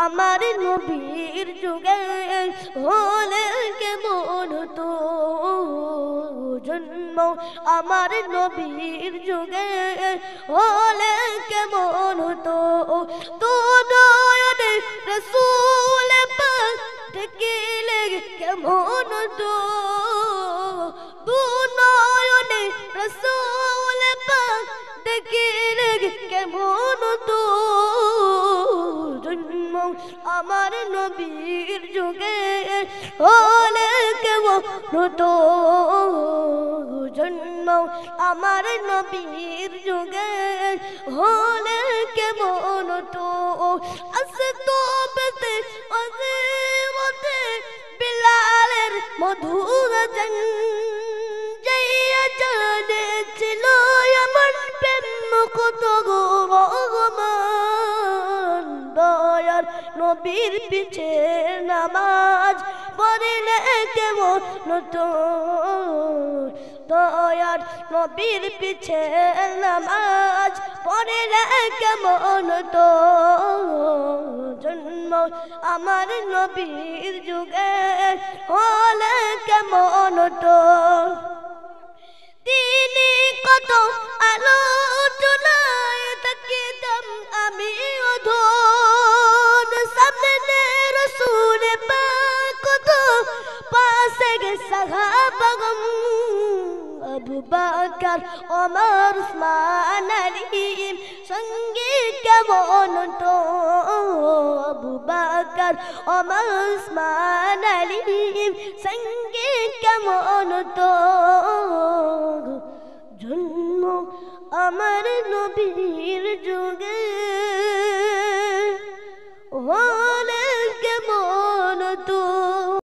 আমার নবীর যুগে হলে কেমন হতো জন্ম আমার নবীর যুগে হলে কেমন হতো তো নয়নে রাসূল পাক দেখিলে কেমন হতো দু নয়নে রাসূল পাক দেখিলে কেমন হতো জন্ম আমার নবীর যুগে হলে কেমন হতো জন্ম আমার নবীর যুগে হলে কেমন হতো আসতো বেতে অজীবতে বিলালের মধুর গান যাইয়া জানেছিল আমার প্রেম কত রহমান দয়ার নবীর পিছে নামাজ পড়িলে কেমন হতো দয়ার নবীর পিছে নামাজ পড়িলে কেমন হতো জন্ম আমার নবীর যুগে হলে কেমন হতো তিনি কত আলোচনায় থাকিতাম আমি অধন সামনে রাসূল পাক কত পাশে গে সাহাবাগণ আবু বকর ওমর উসমান আলী সঙ্গে কেমন হতো আবু বকর ওমর উসমান আলী সঙ্গে কেমন হতো জন্ম আমার নবীর যুগে হলে কেমন হতো